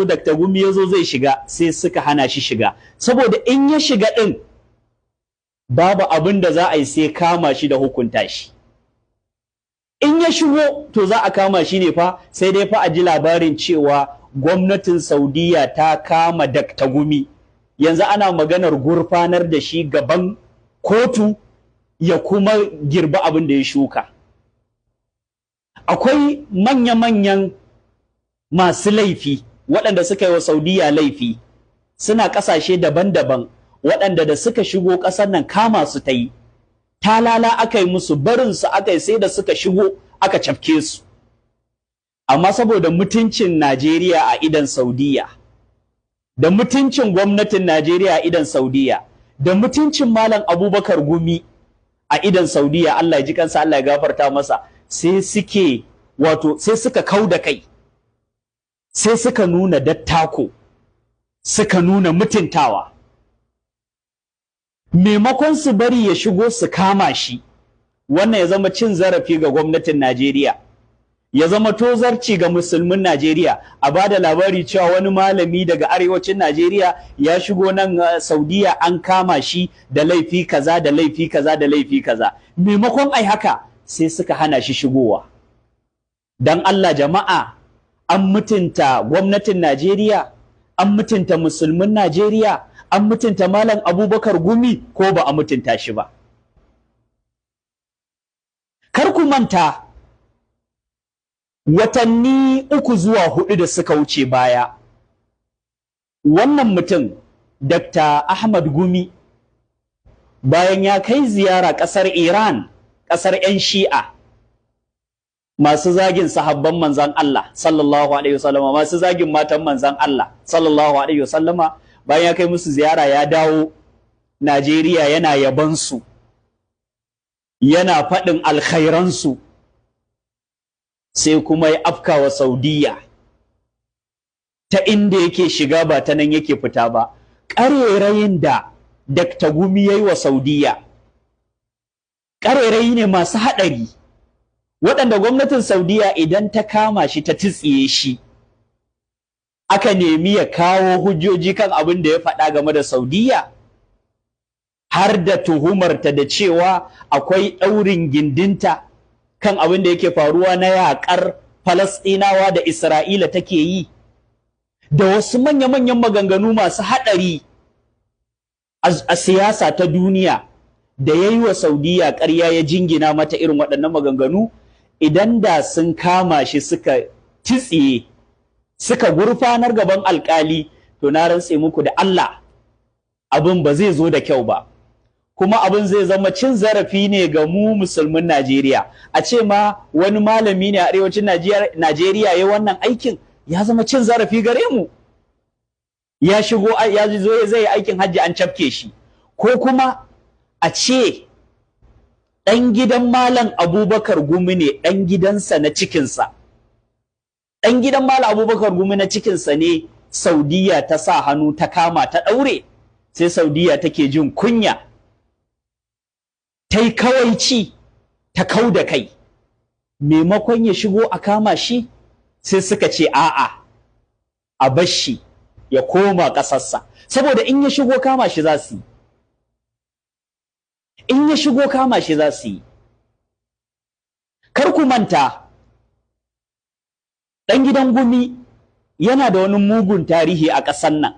Dr. Gumi ya zo zai shiga sai suka hana shi shiga, saboda in ya shiga ɗin babu abin da za a yi sai kama shi da hukunta shi. In ya shigo to za a kama shi ne fa, sai dai fa a ji labarin cewa gwamnatin Saudiya ta kama Dr. Gumi, yanzu ana maganar gurfanar da shi gaban kotu ya kuma girba abin da ya shuka. Akwai manya-manyan masu laifi waɗanda suka yi wa Saudiya laifi, suna ƙasashe daban-daban, waɗanda da suka shigo ƙasar nan kama su ta yi, talala aka yi musu, barinsu aka yi sai da suka shigo aka cafke su. Amma saboda mutuncin Najeriya a idan Saudiya, da mutuncin gwamnatin Najeriya a idan Saudiya, da mutuncin Malam Abubakar Gumi a idan Saudiya, Allah ya ji kansa, Allah ya gafarta masa, sai suka kau da kai, sai suka nuna dattako, suka nuna mutuntawa. Maimakon su bari ya shigo su kama shi, wannan ya zama cin zarafi ga gwamnatin Najeriya, ya zama tozarci ga musulmin Najeriya, a ba da labari cewa wani malami daga arewacin Najeriya ya shigo nan Saudiya an kama shi da laifi kaza da laifi kaza da laifi kaza. Maimakon ai haka sai suka hana shi shigowa. Dan Allah jama'a, an mutunta gwamnatin Najeriya, an mutunta musulmin Najeriya, an mutunta Malam Abubakar Gumi ko ba a mutunta shi ba. Kar ku manta, watanni 3 zuwa 4 da suka wuce baya, wannan mutum Dr. Ahmad Gumi, bayan ya kai ziyara ƙasar Iran, ƙasar 'yan Shi'a, masu zagin sahabban manzan Allah sallallahu alaihi wasallama, masu zagin matan manzan Allah sallallahu alaihi wasallama, bayan ya kai musu ziyara ya dawo Najeriya yana yabansu, yana faɗin alkhairansu, sai kuma ya afka wa Saudiya, ta inda yake shiga ba ta nan yake fita ba. Ƙarerayin da Dr. Gumi ya yi wa Saudiya, ƙarerayi ne masu haɗari, waɗanda gwamnatin Saudiya idan ta kama shi ta tsiye shi, aka nemi ya kawo hujjoji kan abin da ya faɗa game da Saudiya, har da tuhumarta da cewa akwai ɗaurin gindinta kan abin da yake faruwa na yaƙar Falasɗinawa da Isra'ila take yi, da wasu manya-manyan maganganu masu haɗari a siyasa ta duniya, da ya yi wa Saudiya ƙarya, ya jingina mata irin waɗannan maganganu. Idan da sun kama shi suka titsiye, suka gurfanar gaban alƙali, to na rantse muku da Allah abin ba zai zo da kyau ba, kuma abin zai zama cin zarafi ne ga mu musulmin Najeriya. A ce ma wani malami ne a arewacin Najeriya ya wannan aikin, ya zama cin zarafi gare mu. Ya shigo, ya zo zai yi aikin hajji, an cafke shi. Ko kuma a ce ɗan gidan Malam Abubakar Gumi ne, ɗan gidansa na cikinsa, ɗan gidan Malam Abubakar Gumi na cikinsa ne Saudiya ta sa hannu ta kama ta ɗaure, sai Saudiya take jin kunya, ta yi kawaici, ta kau da kai. Maimakon ya shigo a kama shi, sai suka ce a'a, a bar shi ya koma ƙasarsa, saboda in ya shigo kama shi za su yi. In ya shigo kama shi za su yi. Kar ku manta, ɗan gidan Gumi yana da wani mugun tarihi a ƙasar nan.